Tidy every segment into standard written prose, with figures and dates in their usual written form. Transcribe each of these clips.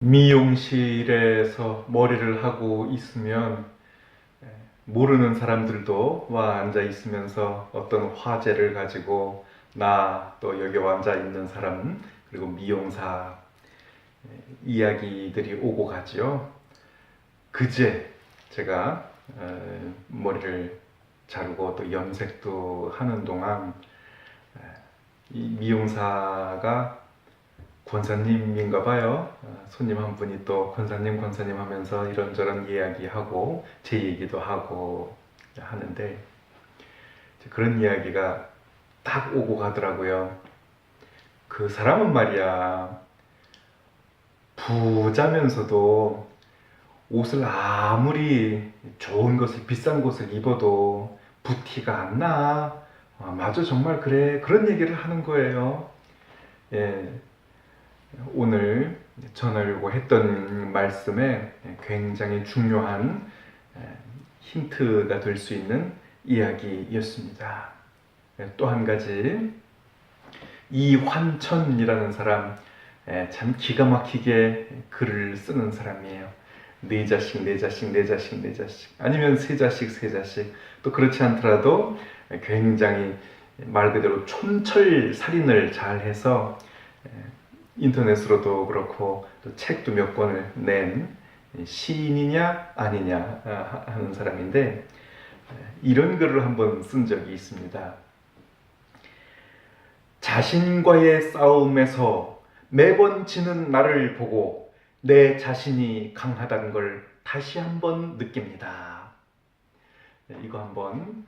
미용실에서 머리를 하고 있으면 모르는 사람들도 와 앉아 있으면서 어떤 화제를 가지고 나 또 여기 앉아 있는 사람 그리고 미용사 이야기들이 오고 가지요. 그제 제가 머리를 자르고 또 염색도 하는 동안 이 미용사가 권사님인가 봐요. 손님 한 분이 또 권사님 하면서 이런저런 이야기하고 제 얘기도 하고 하는데 그런 이야기가 딱 오고 가더라고요. 그 사람은 말이야 부자면서도 옷을 아무리 좋은 것을 비싼 것을 입어도 부티가 안 나. 맞아 정말 그래 그런 얘기를 하는 거예요. 예, 오늘 전하려고 했던 말씀에 굉장히 중요한 힌트가 될 수 있는 이야기였습니다. 또 한 가지 이환천이라는 사람 참 기가 막히게 글을 쓰는 사람이에요. 네 자식, 네 자식, 네 자식, 네 자식 아니면 세 자식, 세 자식 또 그렇지 않더라도 굉장히 말 그대로 촌철살인을 잘 해서 인터넷으로도 그렇고 또 책도 몇 권을 낸 시인이냐 아니냐 하는 사람인데 이런 글을 한번 쓴 적이 있습니다. 자신과의 싸움에서 매번 지는 나를 보고 내 자신이 강하다는 걸 다시 한번 느낍니다. 이거 한번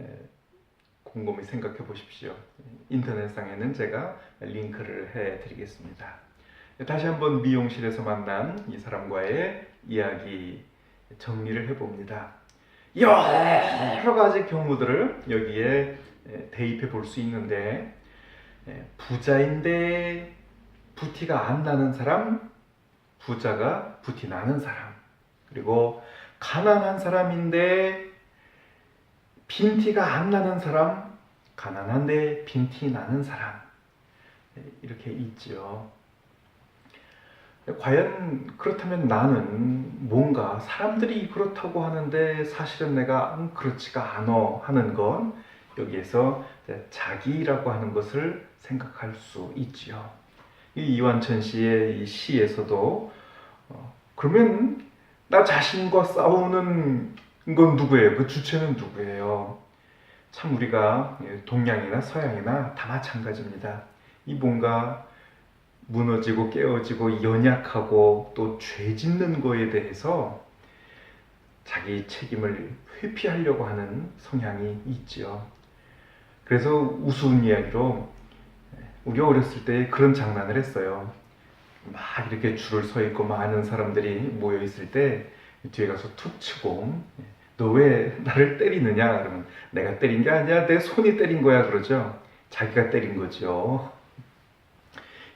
곰곰이 생각해 보십시오. 인터넷상에는 제가 링크를 해 드리겠습니다. 다시 한번 미용실에서 만난 이 사람과의 이야기 정리를 해봅니다. 여러 가지 경우들을 여기에 대입해 볼 수 있는데 부자인데 부티가 안 나는 사람, 부자가 부티 나는 사람, 그리고 가난한 사람인데 빈티가 안 나는 사람, 가난한데 빈티 나는 사람 이렇게 있죠. 과연 그렇다면 나는 뭔가 사람들이 그렇다고 하는데 사실은 내가 그렇지가 않아 하는 건 여기에서 자기라고 하는 것을 생각할 수 있지요. 이 이완천 씨의 이 시에서도 그러면 나 자신과 싸우는 건 누구예요? 그 주체는 누구예요? 참 우리가 동양이나 서양이나 다 마찬가지입니다. 이 뭔가 무너지고 깨어지고 연약하고 또 죄 짓는 거에 대해서 자기 책임을 회피하려고 하는 성향이 있지요. 그래서 우스운 이야기로 우리 어렸을 때 그런 장난을 했어요. 막 이렇게 줄을 서 있고 많은 사람들이 모여 있을 때 뒤에 가서 툭 치고 너 왜 나를 때리느냐? 그러면 내가 때린 게 아니야. 내 손이 때린 거야. 그러죠. 자기가 때린 거죠.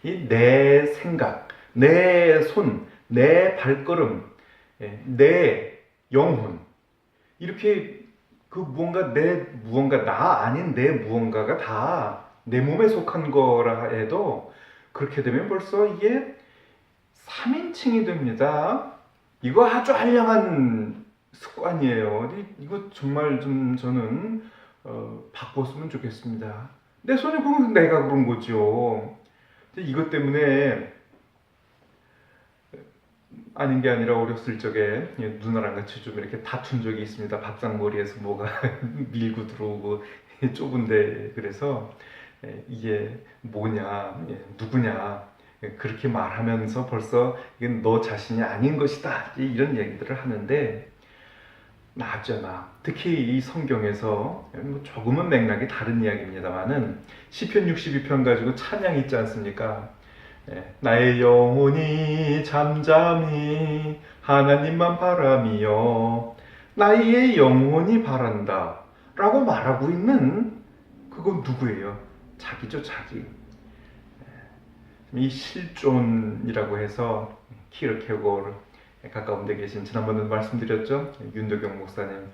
이 내 생각, 내 손, 내 발걸음, 내 영혼 이렇게 그 무언가 나 아닌 내 무언가가 다 내 몸에 속한 거라 해도 그렇게 되면 벌써 이게 3인칭이 됩니다. 이거 아주 알량한 습관이에요. 이거 정말 좀 저는 바꿨으면 좋겠습니다. 내 손에 보면 내가 그런 거죠. 이것 때문에 아닌 게 아니라 어렸을 적에 누나랑 같이 좀 이렇게 다툰 적이 있습니다. 밥상머리에서 뭐가 밀고 들어오고 좁은데 그래서 이게 뭐냐 누구냐 그렇게 말하면서 벌써 이건 너 자신이 아닌 것이다 이런 얘기들을 하는데 나잖아. 특히 이 성경에서 조금은 맥락이 다른 이야기입니다만은 시편 62편 가지고 찬양 있지 않습니까? 나의 영혼이 잠잠히 하나님만 바라며 나의 영혼이 바란다 라고 말하고 있는 그건 누구예요? 자기죠, 자기. 이 실존이라고 해서 키르케고르 가까운 데 계신 지난번에도 말씀드렸죠. 윤도경 목사님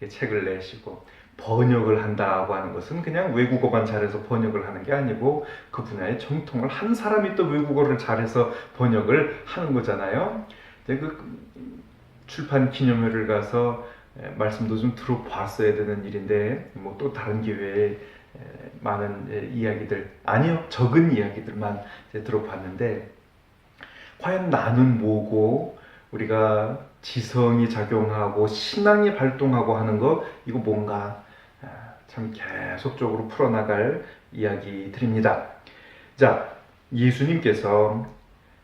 책을 내시고 번역을 한다고 하는 것은 그냥 외국어만 잘해서 번역을 하는 게 아니고 그 분야의 정통을 한 사람이 또 외국어를 잘해서 번역을 하는 거잖아요. 이제 그 출판 기념회를 가서 말씀도 좀 들어봤어야 되는 일인데 뭐 또 다른 기회에 많은 이야기들 아니요 적은 이야기들만 들어봤는데 과연 나는 뭐고 우리가 지성이 작용하고 신앙이 발동하고 하는 거 이거 뭔가 참 계속적으로 풀어나갈 이야기들입니다. 자, 예수님께서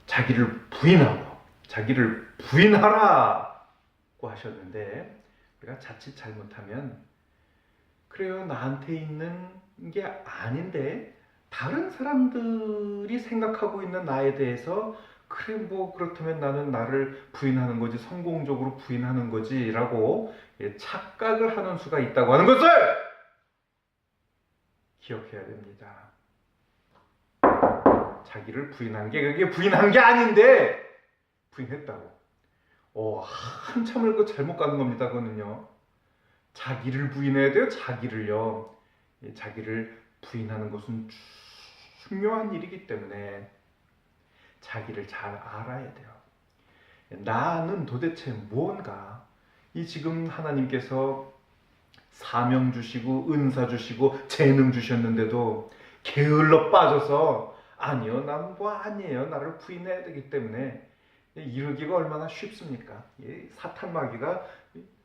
자기를 부인하라고 하셨는데 우리가 자칫 잘못하면 그래요 나한테 있는 게 아닌데 다른 사람들이 생각하고 있는 나에 대해서 그래 뭐 그렇다면 나는 나를 부인하는 거지 성공적으로 부인하는 거지 라고 착각을 하는 수가 있다고 하는 것을 기억해야 됩니다. 자기를 부인한 게 그게 부인한 게 아닌데 부인했다고. 한참을 그 잘못 가는 겁니다. 그거는요. 자기를 부인해야 돼요. 자기를요. 자기를 부인하는 것은 중요한 일이기 때문에 자기를 잘 알아야 돼요. 나는 도대체 뭔가 이 지금 하나님께서 사명 주시고 은사 주시고 재능 주셨는데도 게을러 빠져서 아니요 난 뭐 아니에요 나를 부인해야 되기 때문에 이러기가 얼마나 쉽습니까? 사탄 마귀가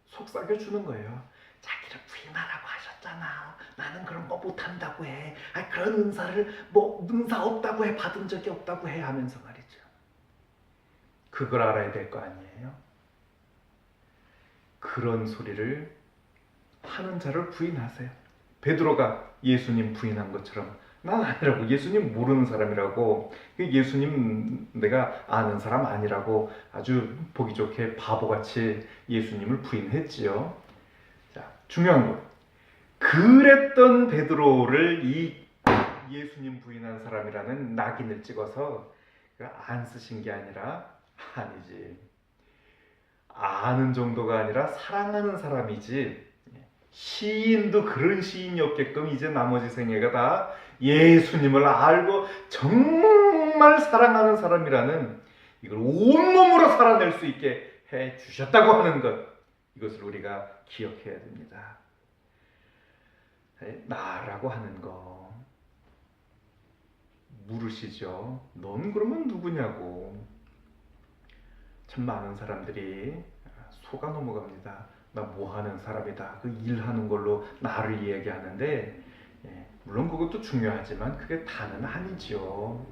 속삭여 주는 거예요. 자기를 부인하라고 하셨잖아. 나는 그런 거 못한다고 해. 그런 은사를 뭐 은사 없다고 해. 받은 적이 없다고 해 하면서 말이죠. 그걸 알아야 될 거 아니에요. 그런 소리를 하는 자를 부인하세요. 베드로가 예수님 부인한 것처럼 난 아니라고 예수님 모르는 사람이라고 예수님 내가 아는 사람 아니라고 아주 보기 좋게 바보같이 예수님을 부인했지요. 자, 중요한 거 그랬던 베드로를 이 예수님 부인한 사람이라는 낙인을 찍어서 안 쓰신 게 아니라 아니지 아는 정도가 아니라 사랑하는 사람이지 시인도 그런 시인이 없게끔 이제 나머지 생애가 다 예수님을 알고 정말 사랑하는 사람이라는 이걸 온몸으로 살아낼 수 있게 해 주셨다고 하는 것 이것을 우리가 기억해야 됩니다. 나라고 하는 거 물으시죠. 넌 그러면 누구냐고. 참 많은 사람들이 속아 넘어갑니다. 나 뭐하는 사람이다. 그 일하는 걸로 나를 이야기하는데 물론 그것도 중요하지만 그게 다는 아니지요.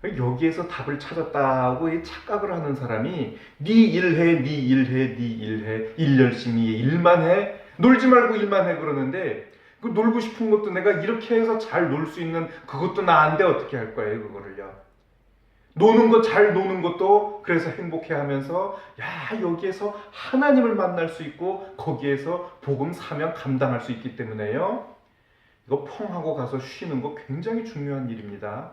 여기에서 답을 찾았다고 착각을 하는 사람이 네 일해, 네 일해, 네 일해, 일 열심히 해, 일만 해, 놀지 말고 일만 해 그러는데 그 놀고 싶은 것도 내가 이렇게 해서 잘 놀 수 있는 그것도 나한테 어떻게 할 거예요 그거를요. 노는 것 잘 노는 것도 그래서 행복해하면서 야 여기에서 하나님을 만날 수 있고 거기에서 복음 사명 감당할 수 있기 때문에요. 이거 펑하고 가서 쉬는 거 굉장히 중요한 일입니다.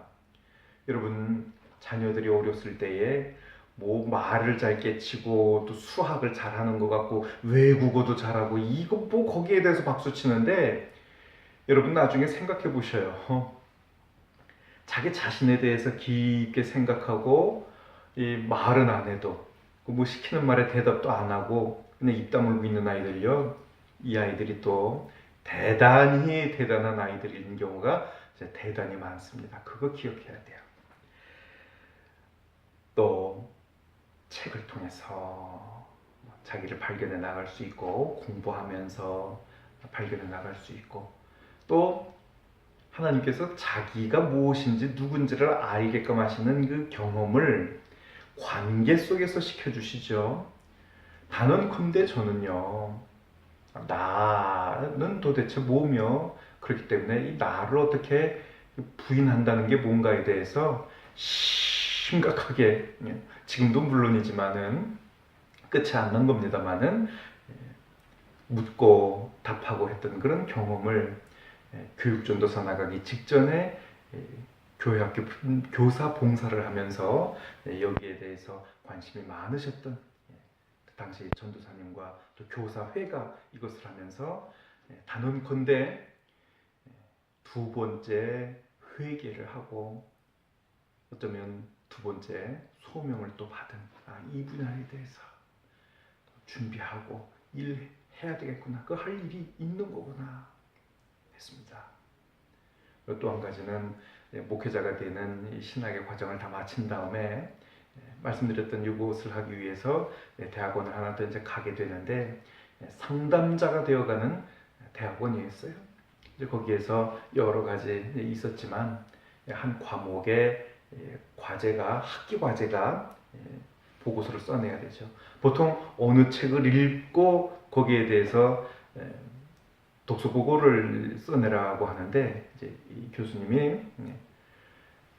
여러분 자녀들이 어렸을 때에 뭐 말을 잘 깨치고 또 수학을 잘하는 것 같고 외국어도 잘하고 이거 뭐 거기에 대해서 박수 치는데 여러분 나중에 생각해 보셔요. 자기 자신에 대해서 깊게 생각하고 이 말은 안 해도 뭐 시키는 말에 대답도 안 하고 그냥 입 다물고 있는 아이들요. 이 아이들이 또 대단히 대단한 아이들인 경우가 대단히 많습니다. 그거 기억해야 돼요. 또 책을 통해서 자기를 발견해 나갈 수 있고 공부하면서 발견해 나갈 수 있고 또 하나님께서 자기가 무엇인지 누군지를 알게끔 하시는 그 경험을 관계 속에서 시켜주시죠. 단언컨대 저는요. 나는 도대체 뭐며 그렇기 때문에 이 나를 어떻게 부인한다는 게 뭔가에 대해서 심각하게 지금도 물론이지만은 끝이 안 난 겁니다만은 묻고 답하고 했던 그런 경험을 교육전도사 나가기 직전에 교회학교 교사 봉사를 하면서 여기에 대해서 관심이 많으셨던 그 당시 전도사님과 또 교사회가 이것을 하면서 단언컨대 두 번째 회개를 하고 어쩌면 두 번째 소명을 또 받은 이 분야에 대해서 준비하고 일해야 되겠구나. 그 할 일이 있는 거구나 했습니다. 또 한 가지는 목회자가 되는 신학의 과정을 다 마친 다음에 말씀드렸던 이것을 하기 위해서 대학원을 하나 더 이제 가게 되는데 상담자가 되어가는 대학원이었어요. 이제 거기에서 여러 가지 있었지만 한 과목의 과제가 학기 과제가 보고서를 써내야 되죠. 보통 어느 책을 읽고 거기에 대해서 독서 보고를 써내라고 하는데 이제 이 교수님이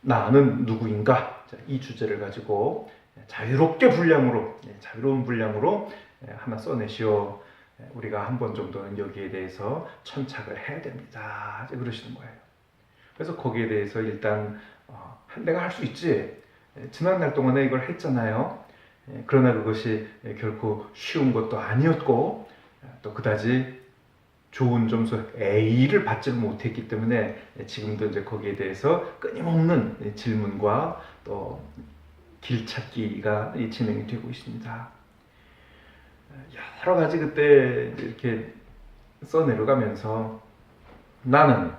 나는 누구인가 이 주제를 가지고 자유로운 분량으로 하나 써내시오. 우리가 한 번 정도는 여기에 대해서 천착을 해야 됩니다. 그러시는 거예요. 그래서 거기에 대해서 일단 내가 할 수 있지. 지난 날 동안에 이걸 했잖아요. 그러나 그것이 결코 쉬운 것도 아니었고 또 그다지 좋은 점수 A를 받지를 못했기 때문에 지금도 이제 거기에 대해서 끊임없는 질문과 또 길찾기가 진행이 되고 있습니다. 여러 가지 그때 이렇게 써내려가면서 나는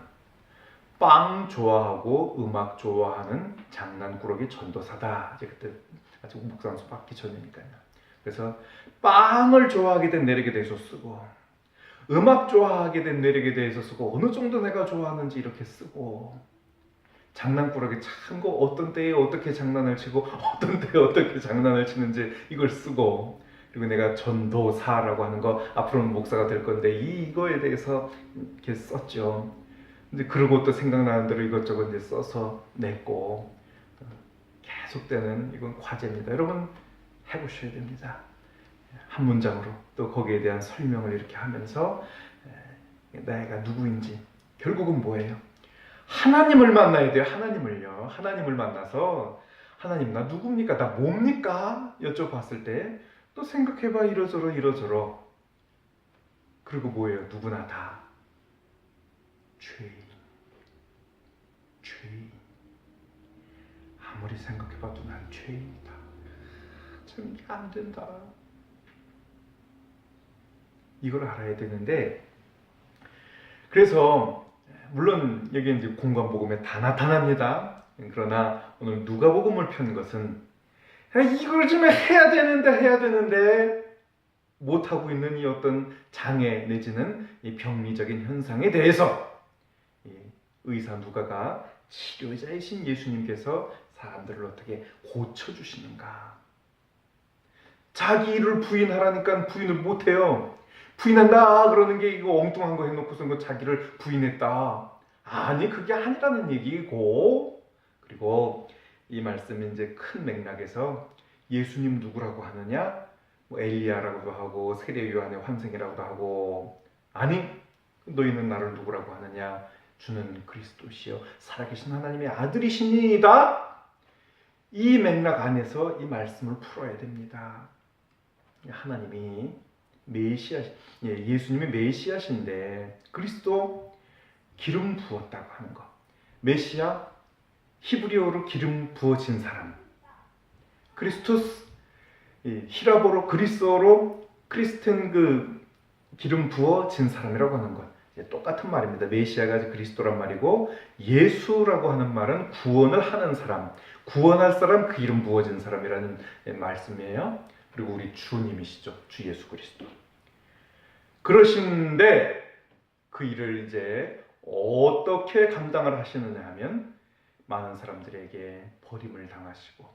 빵 좋아하고 음악 좋아하는 장난꾸러기 전도사다. 이제 그때 아직 목상수 받기 전이니까요. 그래서 빵을 좋아하게 된 내력에 대해서 쓰고 음악 좋아하게 된 내력에 대해서 쓰고 어느 정도 내가 좋아하는지 이렇게 쓰고 장난꾸러기 참고 어떤 때에 어떻게 장난을 치고 어떤 때에 어떻게 장난을 치는지 이걸 쓰고 그리고 내가 전도사라고 하는 거 앞으로는 목사가 될 건데 이거에 대해서 이렇게 썼죠. 근데 그러고 또 생각나는 대로 이것저것 이제 써서 냈고 계속되는 이건 과제입니다. 여러분 해보셔야 됩니다. 한 문장으로 또 거기에 대한 설명을 이렇게 하면서 내가 누구인지 결국은 뭐예요? 하나님을 만나야 돼요. 하나님을 만나서 하나님 나 누굽니까? 나 뭡니까? 여쭤봤을 때 또 생각해봐 이러저러 그리고 뭐예요? 누구나 다 죄인 아무리 생각해봐도 난 죄인이다. 참 이게 안 된다. 이걸 알아야 되는데 그래서 물론 여기 이제 공관복음에 다 나타납니다. 그러나 오늘 누가복음을 편 것은 이걸 좀 해야 되는데 못하고 있는 이 어떤 장애 내지는 이 병리적인 현상에 대해서 이 의사 누가가 치료자이신 예수님께서 사람들을 어떻게 고쳐주시는가. 자기 일을 부인하라니까 부인을 못해요. 부인한다 그러는 게 이거 엉뚱한 거 해놓고서 자기를 부인했다. 아니 그게 아니라는 얘기고 그리고 이 말씀이 이제 큰 맥락에서 예수님 누구라고 하느냐? 뭐 엘리야라고도 하고 세례 요한의 환생이라고도 하고 아니 너희는 나를 누구라고 하느냐? 주는 그리스도시요 살아계신 하나님의 아들이시니이다. 이 맥락 안에서 이 말씀을 풀어야 됩니다. 하나님이 메시아, 예수님이 메시아신데 그리스도 기름 부었다고 하는 거. 메시아 히브리어로 기름 부어진 사람. 크리스토스 히라보로 그리스어로 크리스텐 그 기름 부어진 사람이라고 하는 것. 똑같은 말입니다. 메시아가 그리스도란 말이고 예수라고 하는 말은 구원을 하는 사람, 구원할 사람, 그 이름 부어진 사람이라는 말씀이에요. 그리고 우리 주님이시죠. 주 예수 그리스도. 그러신데 그 일을 이제 어떻게 감당을 하시느냐 하면 많은 사람들에게 버림을 당하시고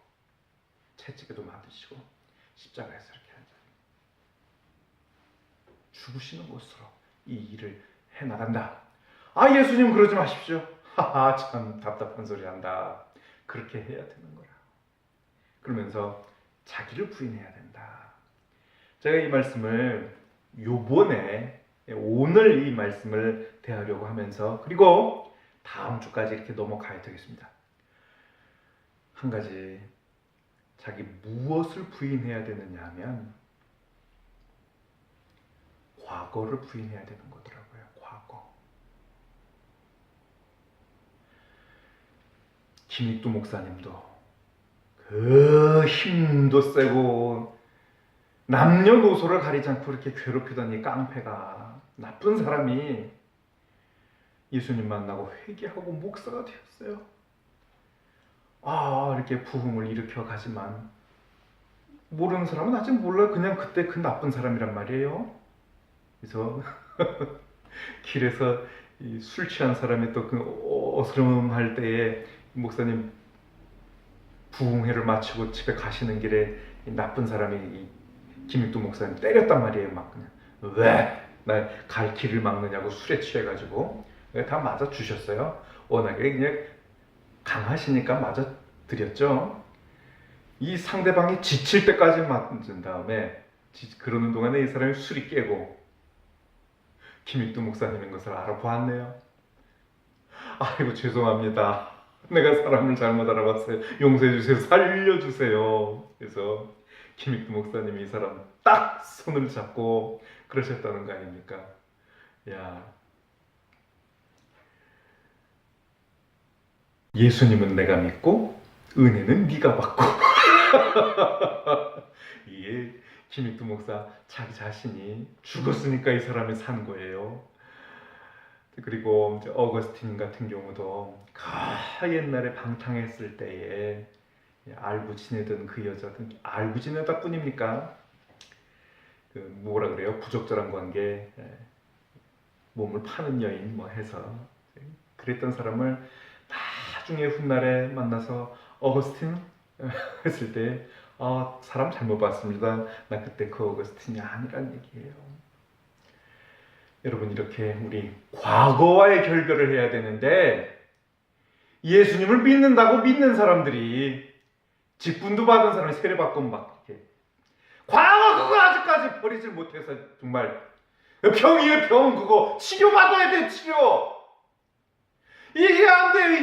채찍에도 맞으시고 십자가에서 이렇게 죽으시는 것으로 이 일을 해나간다. 아 예수님 그러지 마십시오. 하하 참 답답한 소리 한다. 그렇게 해야 되는 거라. 그러면서 자기를 부인해야 된다. 제가 이 말씀을 요번에 오늘 이 말씀을 대하려고 하면서 그리고 다음 주까지 이렇게 넘어가야 되겠습니다. 한 가지 자기 무엇을 부인해야 되느냐 하면 과거를 부인해야 되는 거더라고요. 김익두 목사님도 그 힘도 세고 남녀노소를 가리지 않고 이렇게 괴롭히던 이 깡패가, 나쁜 사람이 예수님 만나고 회개하고 목사가 되었어요. 이렇게 부흥을 일으켜 가지만 모르는 사람은 아직 몰라요. 그냥 그때 그 나쁜 사람이란 말이에요. 그래서 길에서 술 취한 사람이 또 그 어스름할 때에 목사님 부흥회를 마치고 집에 가시는 길에 나쁜 사람이 김익두 목사님 때렸단 말이에요. 막 그냥 왜 나 갈 길을 막느냐고 술에 취해가지고 다 맞아 주셨어요. 워낙에 그냥 강하시니까 맞아 드렸죠. 이 상대방이 지칠 때까지 맞은 다음에 그러는 동안에 이 사람이 술이 깨고 김익두 목사님인 것을 알아보았네요. 아이고 죄송합니다. 내가 사람을 잘못 알아봤어요. 용서해 주세요. 살려주세요. 그래서 김익두 목사님이 이 사람 딱 손을 잡고 그러셨다는 거 아닙니까? 야, 예수님은 내가 믿고 은혜는 네가 받고. 이게 김익두 목사 자기 자신이 죽었으니까 이 사람이 산 거예요. 그리고 이제 어거스틴 같은 경우도 옛날에 방탕했을 때에 알고 지내던 그 여자든 알고 지내다 뿐입니까? 그 뭐라 그래요? 부적절한 관계, 몸을 파는 여인 뭐 해서 그랬던 사람을 나중에 훗날에 만나서 어거스틴 했을 때 사람 잘못 봤습니다. 나 그때 그 어거스틴이 아니란 얘기예요. 여러분, 이렇게 우리 과거와의 결별을 해야 되는데 예수님을 믿는다고 믿는 사람들이 직분도 받은 사람이 세례받고 막 이렇게 과거 그거 아직까지 버리질 못해서 정말 병이에요. 병 그거 치료받아야 돼. 치료. 이게 안 돼.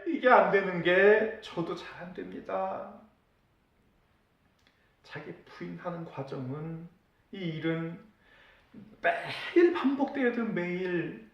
이게 안 되는 게 저도 잘 안 됩니다. 자기 부인하는 과정은 이 일은 매일 반복되어야 돼. 매일